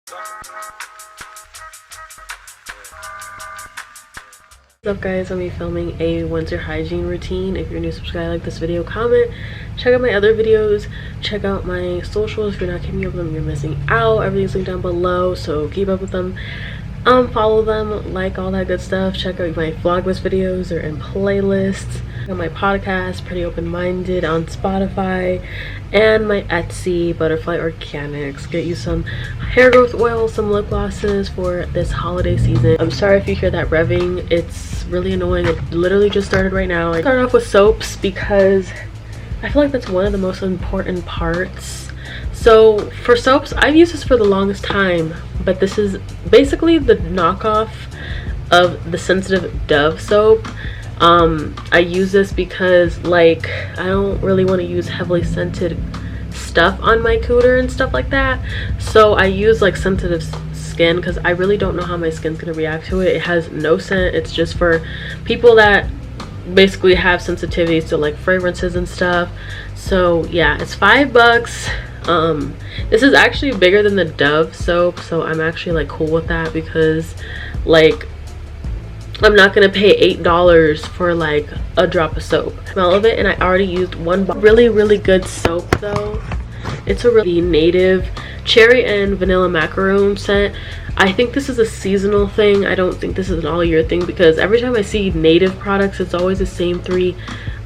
What's up guys, I'm filming a winter hygiene routine. If you're new, subscribe, like this video, comment, check out my other videos, check out my socials. If you're not keeping up with them, you're missing out. Everything's linked down below, so keep up with them. Follow them, like all that good stuff. Check out my vlogmas videos, they're in playlists. On my podcast, Pretty Open-Minded, on Spotify, and my Etsy, Butterfly Organics. Get you some hair growth oil, some lip glosses for this holiday season. I'm sorry if you hear that revving, it's really annoying. It literally just started right now. I started off with soaps because I feel like that's one of the most important parts. So for soaps, I've used this for the longest time, but this is basically the knockoff of the Sensitive Dove soap. I use this because like I don't really want to use heavily scented stuff on my cooter and stuff like that, so I use like sensitive skin because I really don't know how my skin's gonna react to it. It has no scent. It's just for people that basically have sensitivities to like fragrances and stuff. So yeah, it's $5. This is actually bigger than the Dove soap, so I'm actually like cool with that because like I'm not gonna pay $8 for like a drop of soap. Smell of it, and I already used one really good soap though. It's a really native cherry and vanilla macaroon scent. I think this is a seasonal thing. I don't think this is an all year thing because every time I see native products, it's always the same three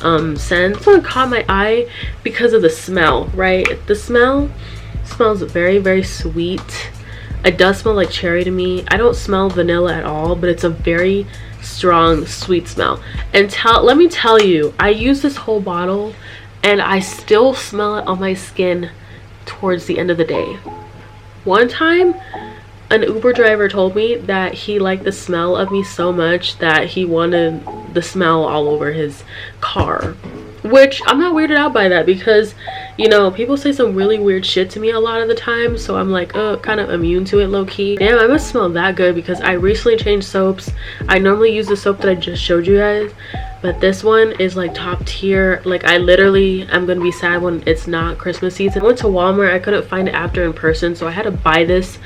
scents. This one caught my eye because of the smell, right? The smell smells very sweet. It does smell like cherry to me. I don't smell vanilla at all, but it's a very strong sweet smell. And let me tell you, I use this whole bottle and I still smell it on my skin towards the end of the day. One time an Uber driver told me that he liked the smell of me so much that he wanted the smell all over his car, which I'm not weirded out by that because, you know, people say some really weird shit to me a lot of the time, so I'm like kind of immune to it low-key. Damn, I must smell that good because I recently changed soaps. I normally use the soap that I just showed you guys, but this one is like top tier. Like I literally am gonna be sad when it's not Christmas season. I went to Walmart, I couldn't find it after in person, so I had to buy this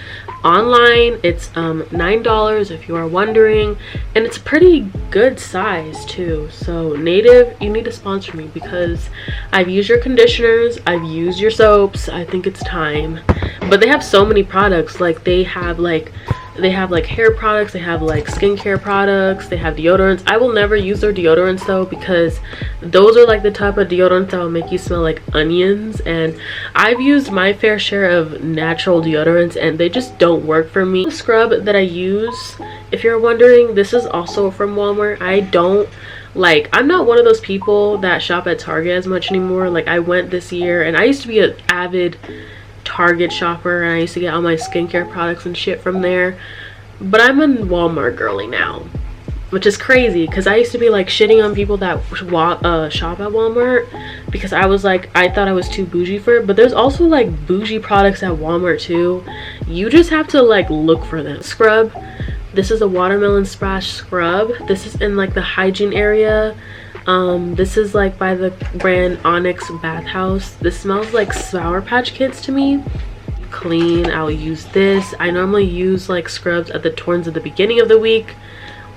online. It's $9 if you are wondering, and it's a pretty good size too. So Native, you need to sponsor me because I've used your conditioners, I've used your soaps. I think it's time. But they have so many products. Like they have like hair products, they have like skincare products, they have deodorants. I will never use their deodorants though because those are like the type of deodorants that will make you smell like onions, and I've used my fair share of natural deodorants and they just don't work for me. The scrub that I use, if you're wondering, this is also from Walmart. I'm not one of those people that shop at Target as much anymore. Like I went this year and I used to be an avid Target shopper and I used to get all my skincare products and shit from there, but I'm a Walmart girly now, which is crazy because I used to be like shitting on people that shop at Walmart because I thought I was too bougie for it. But there's also like bougie products at Walmart too. You just have to like look for them. Scrub, this is a watermelon splash scrub. This is in like the Hygiene area. This is like by the brand Onyx Bathhouse. This smells like Sour Patch Kids to me. Clean, I'll use this. I normally use like scrubs towards the beginning of the week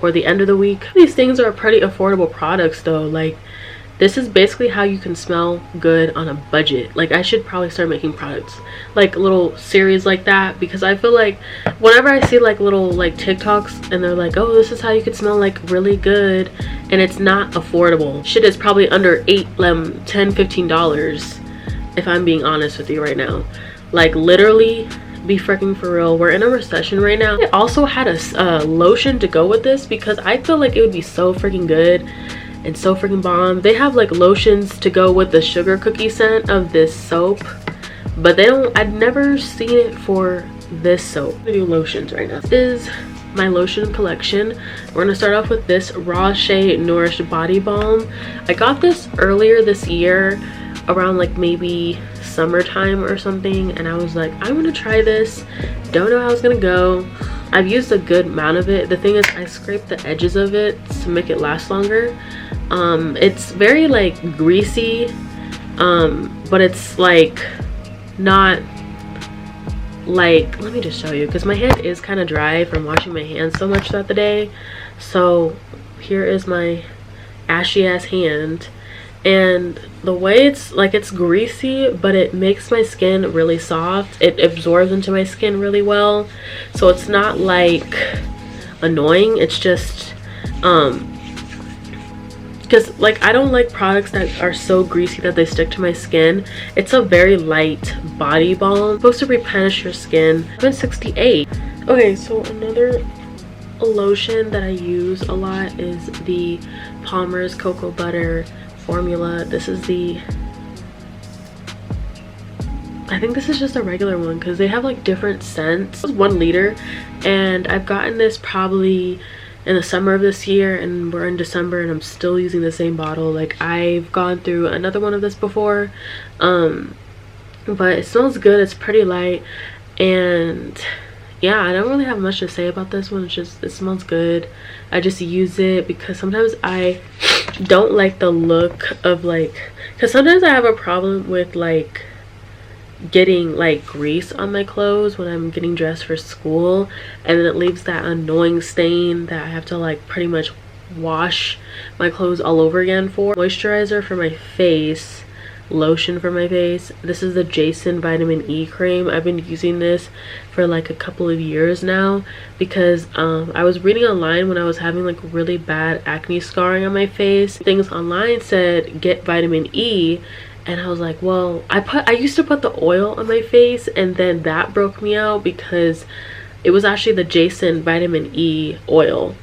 or the end of the week. These things are pretty affordable products though. Like this is basically how you can smell good on a budget. Like I should probably start making products like little series like that because I feel like whenever I see like little like TikToks and they're like, oh, this is how you could smell like really good, and it's not affordable. Shit is probably under $10, $15 if I'm being honest with you right now. Like literally, be freaking for real, we're in a recession right now. I also had a lotion to go with this because I feel like it would be so freaking good and so freaking bomb. They have like lotions to go with the sugar cookie scent of this soap, but I've never seen it for this soap. I'm gonna do lotions right now. This is my lotion collection. We're gonna start off with this Raw Shea Nourished Body Balm. I got this earlier this year around like maybe summertime or something, and I was like, I'm gonna try this. Don't know how it's gonna go. I've used a good amount of it. The thing is, I scraped the edges of it to make it last longer. It's very like greasy, but it's like not like, let me just show you, because my hand is kind of dry from washing my hands so much throughout the day. So here is my ashy ass hand, and the way it's like, it's greasy, but it makes my skin really soft. It absorbs into my skin really well, so it's not like annoying. It's just because like I don't like products that are so greasy that they stick to my skin. It's a very light body balm. It's supposed to replenish your skin. I'm 68. Okay, so another lotion that I use a lot is the Palmer's Cocoa Butter formula. This is the, I think this is just a regular one because they have like different scents. It's 1 liter, and I've gotten this probably in the summer of this year, and we're in December and I'm still using the same bottle. Like, I've gone through another one of this before, but it smells good. It's pretty light, and yeah, I don't really have much to say about this one. It's just, it smells good. I just use it because sometimes I don't like the look of like, because sometimes I have a problem with like getting like grease on my clothes when I'm getting dressed for school, and then it leaves that annoying stain that I have to like pretty much wash my clothes all over again for. Moisturizer for my face, lotion for my face. This is the Jason vitamin E cream. I've been using this for like a couple of years now because I was reading online when I was having like really bad acne scarring on my face. Things online said get vitamin E, and I was like, well, I used to put the oil on my face, and then that broke me out because it was actually the Jason vitamin E oil,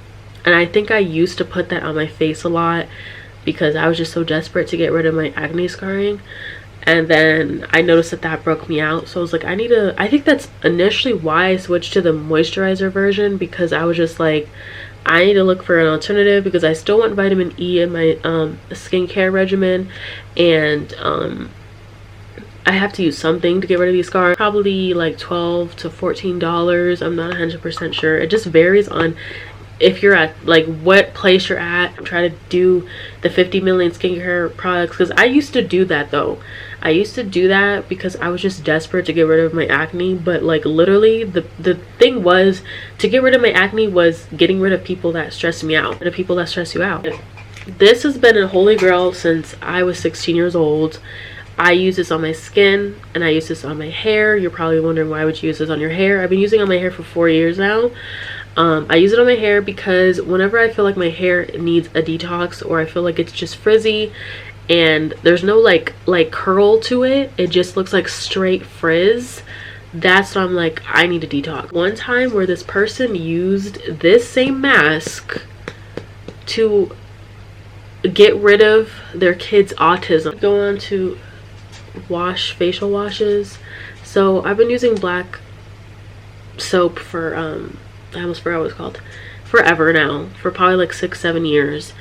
and I think I used to put that on my face a lot because I was just so desperate to get rid of my acne scarring. And then I noticed that that broke me out, so I was like, I think that's initially why I switched to the moisturizer version, because I was just like, I need to look for an alternative because I still want vitamin E in my skincare regimen, and I have to use something to get rid of these scars. Probably like $12 to $14. I'm not 100% sure. It just varies on if you're at like what place you're at. I'm trying to do the 50 million skincare products because I used to do that though. I used to do that because I was just desperate to get rid of my acne, but like literally the thing was to get rid of my acne was getting rid of people that stress me out, the people that stress you out. This has been a holy grail since I was 16 years old. I use this on my skin and I use this on my hair. You're probably wondering, why would you use this on your hair? I've been using it on my hair for 4 years now. I use it on my hair because whenever I feel like my hair needs a detox, or I feel like it's just frizzy and there's no like curl to it, it just looks like straight frizz, that's when I'm like, I need a detox. One time where this person used this same mask to get rid of their kids' autism. Go on to facial washes. So I've been using black soap for I almost forgot what it's called, forever now, for probably like 6-7 years.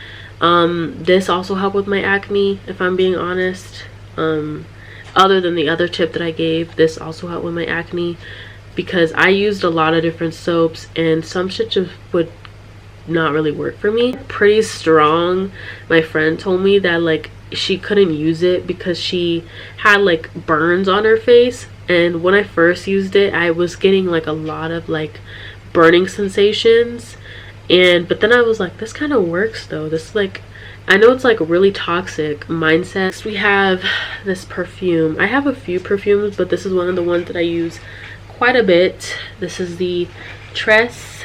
This also helped with my acne, if I'm being honest. Other than the other tip that I gave, this also helped with my acne because I used a lot of different soaps and some shit just would not really work for me. Pretty strong. My friend told me that like she couldn't use it because she had like burns on her face, and when I first used it I was getting like a lot of like burning sensations, but then I was like, this kind of works though. This like, I know it's like really toxic mindset. Next we have this perfume. I have a few perfumes, but this is one of the ones that I use quite a bit. This is the Tres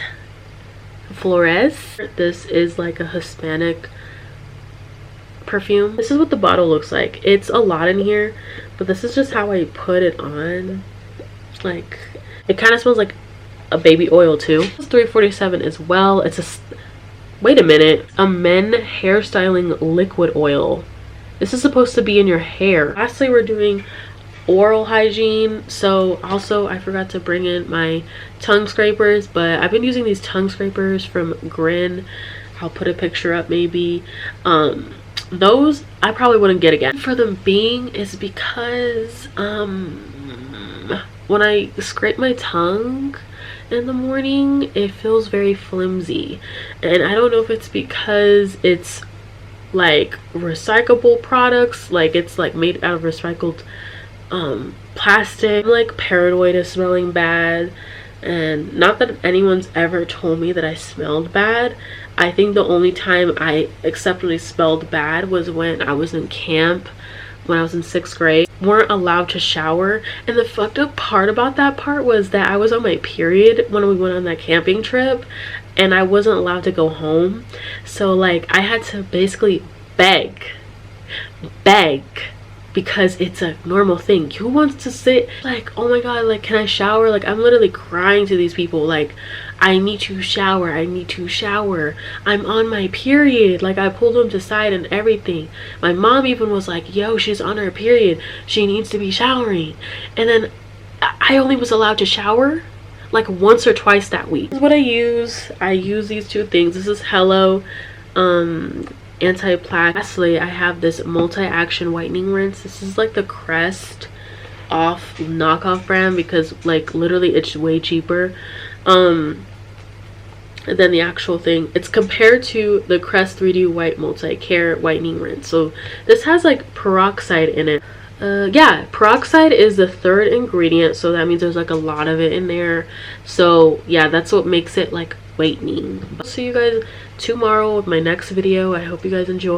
Flores. This is like a Hispanic perfume. This is what the bottle looks like. It's a lot in here, but this is just how I put it on. Like, it kind of smells like a baby oil too. It's $3.47 as well. It's a, wait a minute, a men hairstyling liquid oil. This is supposed to be in your hair. Lastly, we're doing oral hygiene. So also I forgot to bring in my tongue scrapers, but I've been using these tongue scrapers from Grin. I'll put a picture up maybe. Those I probably wouldn't get again. For them being is because when I scrape my tongue in the morning, it feels very flimsy, and I don't know if it's because it's like recyclable products, like it's like made out of recycled plastic. I'm like paranoid of smelling bad, and not that anyone's ever told me that I smelled bad. I think the only time I acceptably smelled bad was when I was in camp when I was in 6th grade. Weren't allowed to shower, and the fucked up part about that part was that I was on my period when we went on that camping trip, and I wasn't allowed to go home. So like I had to basically beg because it's a normal thing. Who wants to sit like, oh my god, like, can I shower? Like, I'm literally crying to these people like, I need to shower, I need to shower, I'm on my period. Like, I pulled them to side and everything. My mom even was like, yo, she's on her period, she needs to be showering. And then I only was allowed to shower like once or twice that week. This is what I use these two things. This is Hello anti-plaque. Lastly, I have this multi-action whitening rinse. This is like the Crest off knockoff brand, because like literally it's way cheaper than the actual thing. It's compared to the Crest 3D White Multi-Care Whitening Rinse. So this has like peroxide in it. Yeah, peroxide is the 3rd ingredient, so that means there's like a lot of it in there. So yeah, that's what makes it like whitening. I'll see you guys tomorrow with my next video. I hope you guys enjoy.